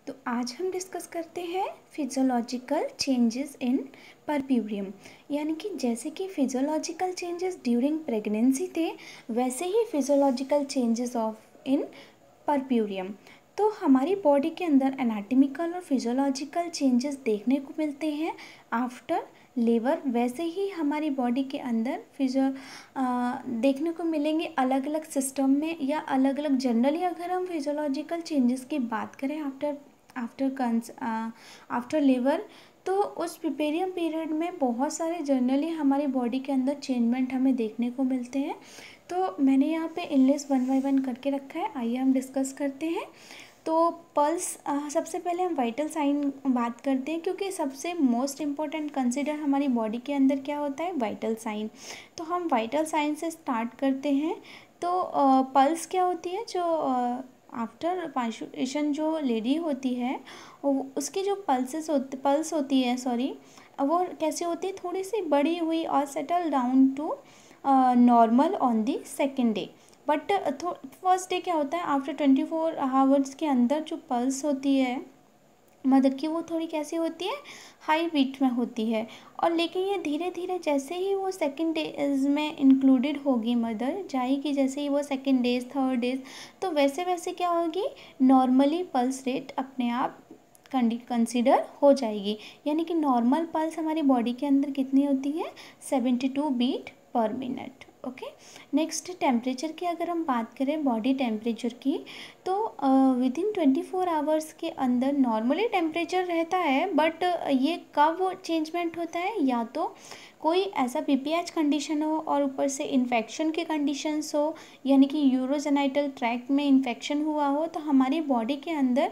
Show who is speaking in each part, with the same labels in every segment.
Speaker 1: तो आज हम डिस्कस करते हैं फिजियोलॉजिकल चेंजेस इन परप्यूरियम। यानी कि जैसे कि फिजियोलॉजिकल चेंजेस ड्यूरिंग प्रेगनेंसी थे, वैसे ही physiological changes of in puerperium. तो हमारी बॉडी के अंदर एनाटॉमिकल और फिजियोलॉजिकल चेंजेस देखने को मिलते हैं आफ्टर लेबर, वैसे ही हमारी बॉडी के अंदर देखने को मिलेंगे अलग अलग सिस्टम में या अलग अलग। जनरली अगर हम फिजियोलॉजिकल चेंजेस की बात करें आफ्टर लेबर, तो उस पिपेरियम पीरियड में बहुत सारे जनरली हमारी बॉडी के अंदर चेंजमेंट हमें देखने को मिलते हैं। तो मैंने यहाँ पे इनलेस 1 बाय 1 करके रखा है, आइए हम डिस्कस करते हैं। तो पल्स, सबसे पहले हम वाइटल साइन बात करते हैं, क्योंकि सबसे मोस्ट इम्पॉर्टेंट कंसिडर हमारी बॉडी के अंदर क्या होता है, वाइटल साइन। तो हम वाइटल साइन से स्टार्ट करते हैं। तो पल्स क्या होती है, जो आफ्टर पांचुएशन जो लेडी होती है, उसकी जो पल्स होती है, वो कैसे होती है, थोड़ी सी बड़ी हुई और settle down to normal on the second day. But first day क्या होता है, आफ्टर 24 आवर्स के अंदर जो पल्स होती है मदर की, वो थोड़ी कैसी होती है, हाई बीट में होती है। और लेकिन ये धीरे धीरे जैसे ही वो सेकेंड डेज में इंक्लूडेड होगी, मदर जाएगी जैसे ही वो सेकेंड डेज थर्ड डेज, तो वैसे वैसे क्या होगी, नॉर्मली पल्स रेट अपने आप कंसीडर हो जाएगी। यानी कि नॉर्मल पल्स हमारी बॉडी के अंदर कितनी होती है, 72 बीट पर मिनट। ओके, नेक्स्ट टेम्परेचर की अगर हम बात करें, बॉडी टेम्परेचर की, तो विदिन 24 आवर्स के अंदर नॉर्मली टेम्परेचर रहता है। बट ये कब चेंजमेंट होता है, या तो कोई ऐसा पीपीएच कंडीशन हो और ऊपर से इन्फेक्शन के कंडीशंस हो, यानी कि यूरोजेनाइटल ट्रैक्ट में इन्फेक्शन हुआ हो, तो हमारी बॉडी के अंदर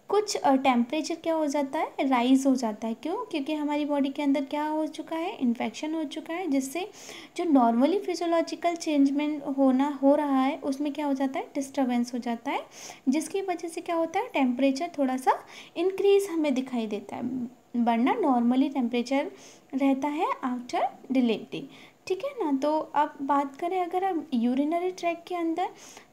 Speaker 1: कुछ टेम्परेचर क्या हो जाता है, राइज हो जाता है। क्यों? क्योंकि हमारी बॉडी के अंदर क्या हो चुका है, इन्फेक्शन हो चुका है, जिससे जो नॉर्मली फिजियोलॉजिकल चेंजमेंट हो रहा है, उसमें क्या हो जाता है, डिस्टर्बेंस हो जाता है, जिसकी वजह से क्या होता है, टेम्परेचर थोड़ा सा इंक्रीज हमें दिखाई देता है, वरना नॉर्मली टेम्परेचर रहता है आफ्टर डिलीवरी। ठीक है ना। तो अब बात करें अगर हम यूरिनरी ट्रैक के अंदर,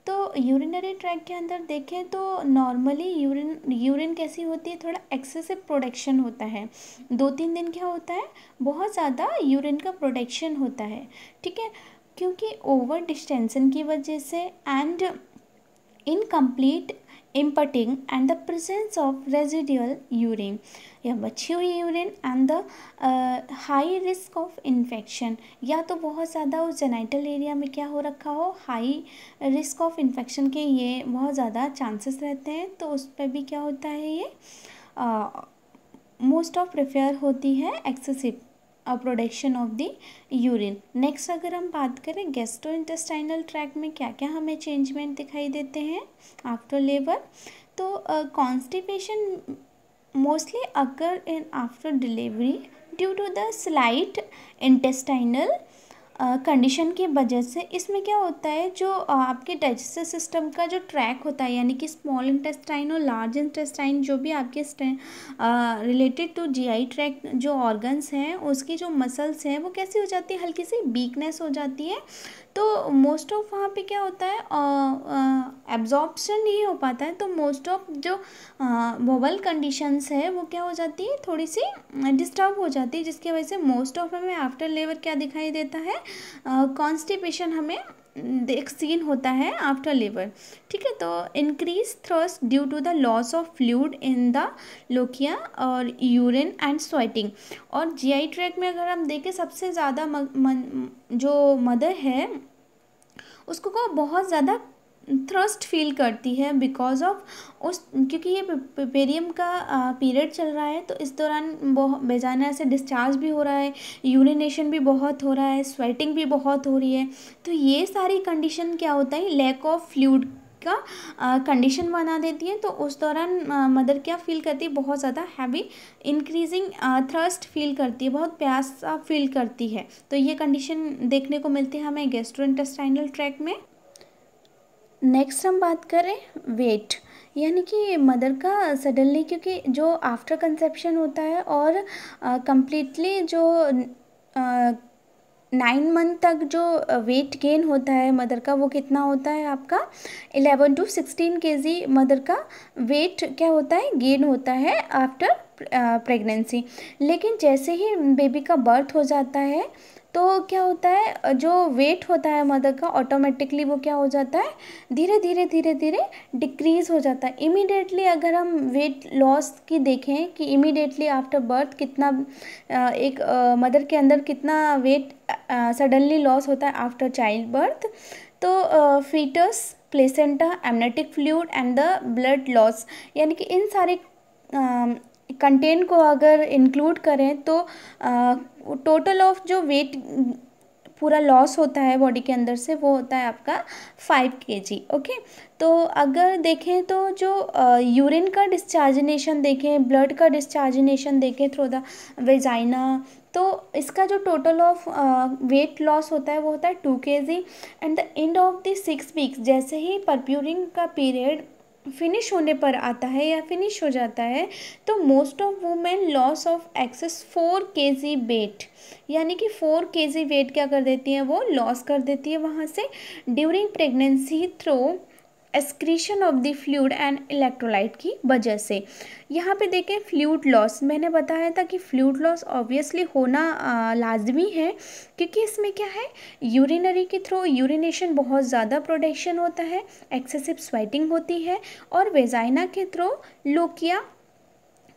Speaker 1: तो यूरिनरी ट्रैक के अंदर देखें तो नॉर्मली यूरिन कैसी होती है, थोड़ा एक्सेसिव प्रोडक्शन होता है। 2-3 दिन क्या होता है, बहुत ज़्यादा यूरिन का प्रोडक्शन होता है। ठीक है, क्योंकि ओवर डिस्टेंशन की वजह से and incomplete emptying and the presence of residual urine, या बची हुई urine and the high risk of infection, या तो बहुत ज़्यादा उस जेनाइटल एरिया में क्या हो रखा हो, हाई रिस्क ऑफ इन्फेक्शन के ये बहुत ज़्यादा चांसेस रहते हैं। तो उस पर भी क्या होता है, ये मोस्ट ऑफ प्रेफर होती है excessive production of the urine. Next अगर हम बात करें गैस्ट्रोइंटेस्टाइनल ट्रैक में क्या क्या हमें चेंजमेंट दिखाई देते हैं आफ्टर लेबर, तो constipation mostly occur in after delivery due to the slight intestinal condition की वजह से। इसमें क्या होता है, जो आपके डाइजेस्टिव सिस्टम का जो ट्रैक होता है, यानी कि स्मॉल इंटेस्टाइन और लार्ज इंटेस्टाइन, जो भी आपके रिलेटेड टू जीआई ट्रैक जो ऑर्गन्स हैं, उसकी जो मसल्स हैं, वो कैसी हो जाती है, हल्की सी वीकनेस हो जाती है। तो मोस्ट ऑफ वहाँ पे क्या होता है, एब्जॉर्प्शन नहीं हो पाता है। तो मोस्ट ऑफ जो वोवल कंडीशंस है, वो क्या हो जाती है, थोड़ी सी डिस्टर्ब हो जाती है, जिसकी वजह से मोस्ट ऑफ हमें आफ्टर लेबर क्या दिखाई देता है, कॉन्स्टिपेशन हमें सीन होता है आफ्टर लेबर। ठीक है, तो increase thrust due to the loss of fluid in the lochia और यूरिन एंड स्वेटिंग। और जीआई ट्रैक में अगर हम देखें, सबसे ज़्यादा जो मदर है, उसको को बहुत ज़्यादा थ्रस्ट फील करती है बिकॉज ऑफ क्योंकि ये पेरियम का पीरियड चल रहा है, तो इस दौरान बेजाना से डिस्चार्ज भी हो रहा है, यूरिनेशन भी बहुत हो रहा है, स्वेटिंग भी बहुत हो रही है। तो ये सारी कंडीशन क्या होता है, लैक ऑफ फ्लूइड का कंडीशन बना देती है। तो उस दौरान मदर क्या फील करती है, बहुत ज़्यादा हैवी इंक्रीजिंग थ्रस्ट फील करती है, बहुत प्यास फील करती है। तो ये कंडीशन देखने को मिलती है हमें गैस्ट्रोइंटेस्टाइनल ट्रैक में। नेक्स्ट हम बात करें वेट, यानी कि मदर का सडनली, क्योंकि जो आफ्टर कंसेप्शन होता है और कंप्लीटली जो 9 मंथ तक जो वेट गेन होता है मदर का, वो कितना होता है आपका 11 to 16 kg मदर का वेट क्या होता है, गेन होता है आफ्टर प्रेगनेंसी। लेकिन जैसे ही बेबी का बर्थ हो जाता है तो क्या होता है, जो वेट होता है मदर का ऑटोमेटिकली वो क्या हो जाता है, धीरे धीरे धीरे धीरे डिक्रीज़ हो जाता है। इमीडिएटली अगर हम वेट लॉस की देखें कि इमीडिएटली आफ्टर बर्थ कितना एक मदर के अंदर कितना वेट सडनली लॉस होता है आफ्टर चाइल्ड बर्थ, तो foetus, placenta, amniotic fluid and the blood loss, यानी कि इन सारे कंटेंट को अगर इंक्लूड करें तो टोटल ऑफ जो वेट पूरा लॉस होता है बॉडी के अंदर से वो होता है आपका 5 kg। ओके, तो अगर देखें तो जो यूरिन का डिस्चार्जिनेशन देखें, ब्लड का डिस्चार्जिनेशन देखें थ्रू द वेजाइना, तो इसका जो टोटल ऑफ वेट लॉस होता है वो होता है 2 kg। And the end of the 6 weeks, जैसे ही परप्यूरिंग का पीरियड फिनिश होने पर आता है या फिनिश हो जाता है, तो most of women loss of excess 4 kg weight, यानी कि 4 kg वेट क्या कर देती है, वो लॉस कर देती है वहाँ से during pregnancy through excretion of the fluid and electrolyte की वजह से। यहाँ पे देखें फ्लूइड लॉस, मैंने बताया था कि फ्लूइड लॉस ऑब्वियसली होना लाजमी है, क्योंकि इसमें क्या है, यूरिनरी के थ्रू यूरिनेशन बहुत ज़्यादा प्रोडक्शन होता है, एक्सेसिव स्वेटिंग होती है, और वेजाइना के थ्रू लोकिया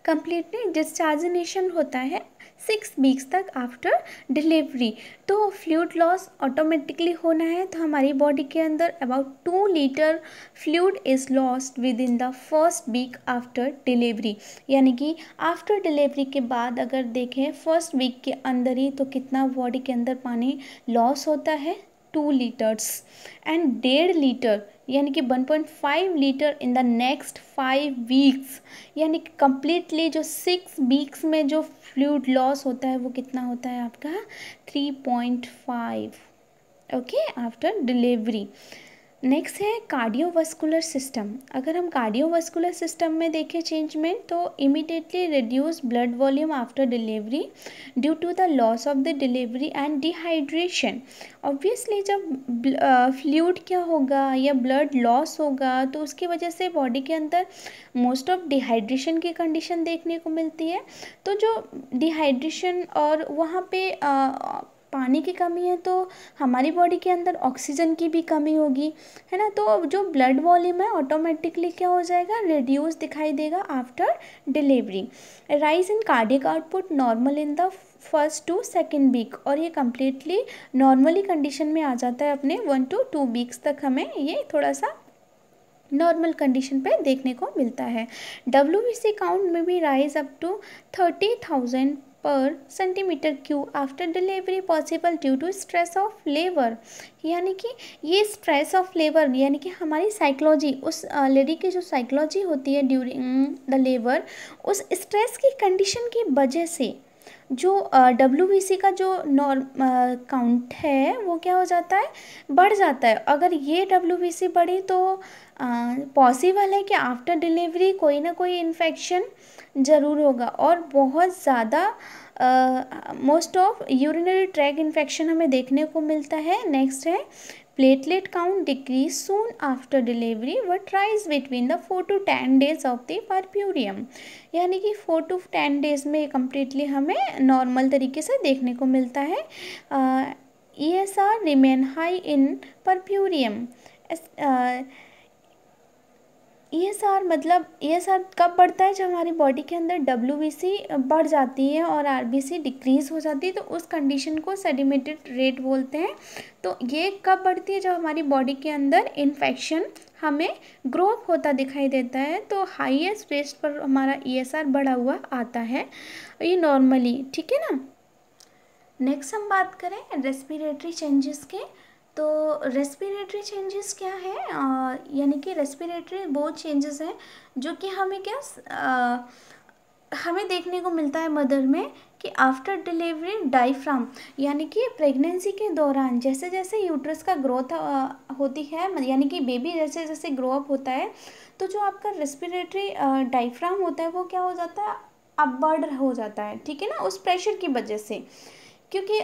Speaker 1: कंप्लीटली डिस्चार्जिनेशन होता है 6 वीक्स तक आफ्टर डिलीवरी। तो फ्लूइड लॉस ऑटोमेटिकली होना है, तो हमारी बॉडी के अंदर about 2 litre fluid is lost within the first week after delivery, यानी कि आफ्टर डिलीवरी के बाद अगर देखें फर्स्ट वीक के अंदर ही तो कितना बॉडी के अंदर पानी लॉस होता है, 2 लीटर्स, एंड 1.5 लीटर यानी कि 1.5 litre in the next 5 weeks, यानी कि कम्प्लीटली जो 6 वीक्स में जो फ्लूइड लॉस होता है वो कितना होता है आपका 3.5, ओके, आफ्टर डिलीवरी। नेक्स्ट है कार्डियोवास्कुलर सिस्टम। अगर हम कार्डियोवास्कुलर सिस्टम में देखें चेंजमेंट, तो immediately reduce blood volume after delivery due to the loss of the delivery and dehydration. Obviously जब फ्लूइड क्या होगा या ब्लड लॉस होगा तो उसकी वजह से बॉडी के अंदर मोस्ट ऑफ डिहाइड्रेशन की कंडीशन देखने को मिलती है। तो जो डिहाइड्रेशन और वहाँ पे पानी की कमी है तो हमारी बॉडी के अंदर ऑक्सीजन की भी कमी होगी, है ना। तो जो ब्लड वॉल्यूम है ऑटोमेटिकली क्या हो जाएगा, रिड्यूस दिखाई देगा after delivery. Rise in cardiac output normal in the first to second week, और ये कम्प्लीटली नॉर्मली कंडीशन में आ जाता है अपने 1 to 2 वीक्स तक, हमें ये थोड़ा सा नॉर्मल कंडीशन पे देखने को मिलता है। WBC काउंट में भी rise up to 30,000 per centimetre cube after delivery possible due to stress of labour, यानी कि ये स्ट्रेस ऑफ लेबर यानी कि हमारी साइकोलॉजी, उस लेडी की जो साइकोलॉजी होती है ड्यूरिंग द लेबर, उस स्ट्रेस की कंडीशन की वजह से जो WBC का जो काउंट है वो क्या हो जाता है, बढ़ जाता है। अगर ये WBC बढ़ी तो पॉसिबल है कि आफ्टर डिलीवरी कोई ना कोई इन्फेक्शन ज़रूर होगा, और बहुत ज़्यादा most of urinary track infection हमें देखने को मिलता है। नेक्स्ट है platelet count decrease soon after delivery but rise between the 4 to 10 days of the puerperium, यानी कि 4 to 10 डेज में कम्प्लीटली हमें नॉर्मल तरीके से देखने को मिलता है। ESR रिमेन हाई इन परप्यूरियम। ESR मतलब ESR कब बढ़ता है, जब हमारी बॉडी के अंदर WBC बढ़ जाती है और RBC डिक्रीज़ हो जाती है, तो उस कंडीशन को सेडिमेटेड रेट बोलते हैं। तो ये कब बढ़ती है, जब हमारी बॉडी के अंदर इन्फेक्शन हमें ग्रो अप होता दिखाई देता है, तो हाईएस्ट रेट पर हमारा ESR बढ़ा हुआ आता है, ये नॉर्मली, ठीक है ना। नेक्स्ट हम बात करें रेस्पिरेटरी चेंजेस के, तो रेस्पिरेटरी चेंजेस क्या है, यानी कि रेस्पिरेटरी बहुत चेंजेस हैं जो कि हमें हमें देखने को मिलता है मदर में कि आफ्टर डिलीवरी डायफ्राम, यानी कि प्रेगनेंसी के दौरान जैसे जैसे यूट्रस का ग्रोथ होती है, यानी कि बेबी जैसे जैसे ग्रो अप होता है, तो जो आपका रेस्पिरेटरी डायफ्राम होता है वो क्या हो जाता है, अपवर्ड हो जाता है, ठीक है ना, उस प्रेशर की वजह से। क्योंकि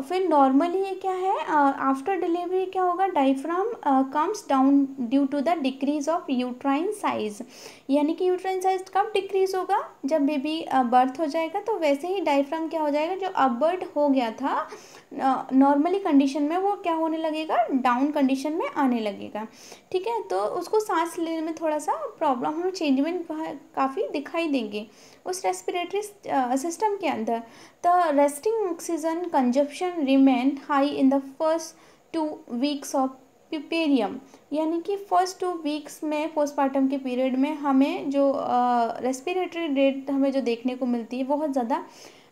Speaker 1: फिर नॉर्मली ये क्या है, आफ्टर डिलीवरी क्या होगा, diaphragm comes down due to the decrease of uterine size. यानी कि यूट्राइन साइज कब डिक्रीज होगा, जब बेबी बर्थ हो जाएगा, तो वैसे ही डायफ्राम क्या हो जाएगा, जो अपवर्ड हो गया था नॉर्मली कंडीशन में, वो क्या होने लगेगा, डाउन कंडीशन में आने लगेगा। ठीक है, तो उसको सांस लेने में थोड़ा सा प्रॉब्लम, हमें चेंजमेंट काफ़ी दिखाई देंगे उस रेस्पिरेटरी सिस्टम के अंदर। The resting oxygen consumption remain high in the first 2 weeks of puerperium. यानी कि फर्स्ट 2 वीक्स में पोस्टमार्टम के पीरियड में हमें जो रेस्पिरेटरी रेट हमें जो देखने को मिलती है बहुत ज़्यादा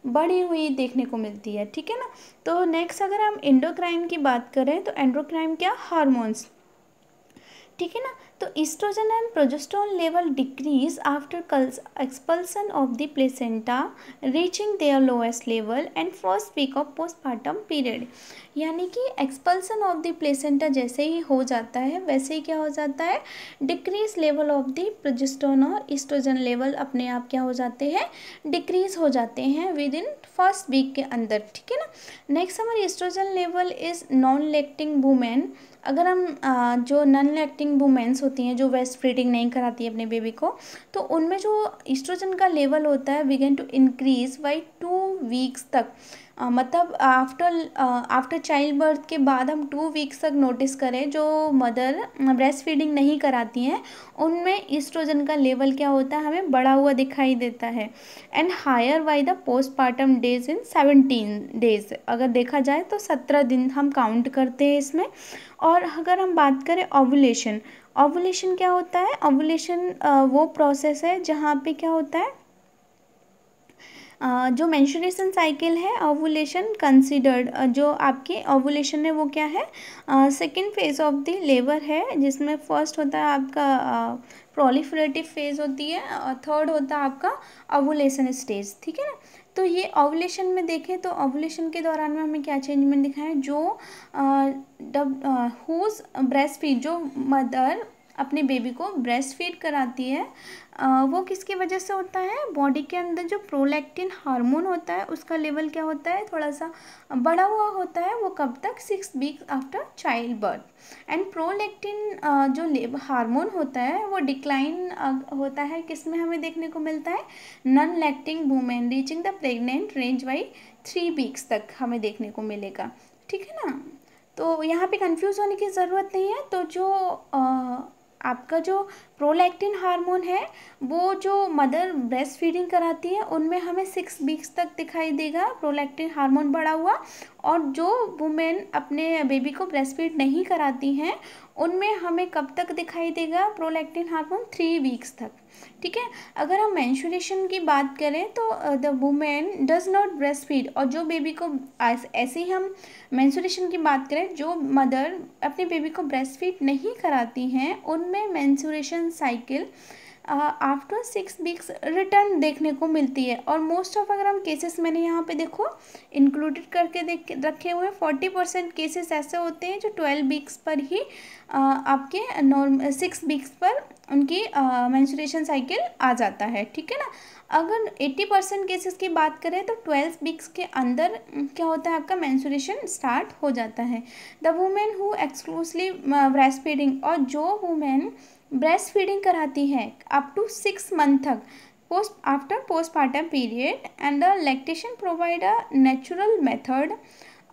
Speaker 1: बढ़ी हुई देखने को मिलती है। ठीक है ना। तो नेक्स्ट अगर हम एंडोक्राइन की बात करें तो एंडोक्राइन क्या, हार्मोन्स। ठीक है ना। तो oestrogen and progesterone level decrease after expulsion of the placenta reaching their lowest level and first week of postmortem period. यानी कि एक्सपल्सन ऑफ द प्लेसेंटा जैसे ही हो जाता है वैसे ही क्या हो जाता है, decrease level of the progesterone और ईस्ट्रोजन लेवल अपने आप क्या हो जाते हैं, डिक्रीज हो जाते हैं विद इन फर्स्ट वीक के अंदर। ठीक है ना। नेक्स्ट हमारी oestrogen level is non lactating women. अगर हम जो नॉन लैक्टिंग वुमेन्स होती हैं जो ब्रेस्ट फीडिंग नहीं कराती है अपने बेबी को, तो उनमें जो ईस्ट्रोजन का लेवल होता है begin to increase by 2 weeks तक। मतलब आफ्टर चाइल्ड बर्थ के बाद हम 2 वीक्स तक नोटिस करें, जो मदर ब्रेस्ट फीडिंग नहीं कराती हैं उनमें ईस्ट्रोजन का लेवल क्या होता है, हमें बढ़ा हुआ दिखाई देता है। And higher by the postmortem days in 17 days. अगर देखा जाए तो 17 दिन हम काउंट करते हैं इसमें। और अगर हम बात करें ओवुलेशन, ओवुलेशन क्या होता है, ओवुलेशन वो प्रोसेस है जहाँ पे क्या होता है, जो मेंस्ट्रुएशन साइकिल है, ओवुलेशन कंसीडर्ड, जो आपकी ओवुलेशन है वो क्या है, second phase of the labour है, जिसमें फर्स्ट होता है आपका प्रोलिफरेटिव फेज होती है और थर्ड होता है आपका ओवुलेशन स्टेज। ठीक है ना। तो ये ओवुलेशन में देखें तो ओवुलेशन के दौरान में हमें क्या चेंजमेंट दिखा है, जो हुज ब्रेस्ट फीड, जो मदर अपने बेबी को ब्रेस्ट फीड कराती है, वो किसकी वजह से होता है, बॉडी के अंदर जो प्रोलैक्टिन हार्मोन होता है उसका लेवल क्या होता है, थोड़ा सा बढ़ा हुआ होता है। वो कब तक, 6 weeks after child birth. And prolactin जो हार्मोन होता है वो डिक्लाइन होता है, किस में हमें देखने को मिलता है, non lactating women reaching the pregnant range by 3 weeks तक हमें देखने को मिलेगा। ठीक है ना। तो यहाँ पे कंफ्यूज होने की ज़रूरत नहीं है। तो जो आपका जो प्रोलैक्टिन हार्मोन है वो जो मदर ब्रेस्ट फीडिंग कराती है उनमें हमें 6 वीक्स तक दिखाई देगा प्रोलैक्टिन हार्मोन बढ़ा हुआ, और जो वुमेन अपने बेबी को ब्रेस्ट फीड नहीं कराती हैं उनमें हमें कब तक दिखाई देगा प्रोलैक्टिन हार्मोन, 3 वीक्स तक। ठीक है। अगर हम मेंस्ट्रुएशन की बात करें तो the women does not breast feed, और जो बेबी को ऐसे ही हम मेंस्ट्रुएशन की बात करें, जो मदर अपने बेबी को ब्रेस्ट फीड नहीं कराती हैं उनमें menstruation cycle after 6 weeks return देखने को मिलती है। और मोस्ट ऑफ, अगर हम केसेस मैंने यहाँ पे देखो इंक्लूडेड करके देख रखे हुए हैं, 40% केसेस ऐसे होते हैं जो 12 वीक्स पर ही आपके 6 वीक्स पर उनकी मेंस्ट्रुएशन साइकिल आ जाता है। ठीक है ना। अगर 80% केसेस की बात करें तो 12 वीक्स के अंदर क्या होता है, आपका मेंस्ट्रुएशन स्टार्ट हो जाता है। The women who exclusively breast feeding, और जो वुमेन ब्रेस्ट फीडिंग कराती हैं अप टू 6 मंथ तक after postmortem period, and the lactation provide a natural method,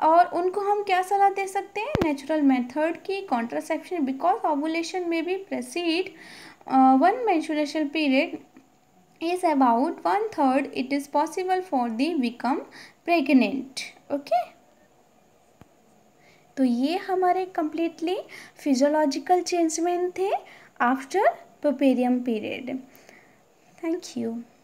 Speaker 1: और उनको हम क्या सलाह दे सकते हैं, नेचुरल मेथड की कॉन्ट्रासेप्शन, बिकॉज ओवुलेशन में भी precede one menstruation period is about 1/3 it is possible for the become pregnant. Okay. तो ये हमारे completely physiological चेंजमेंट थे आफ्टर पुपेरियम पीरियड। Thank you.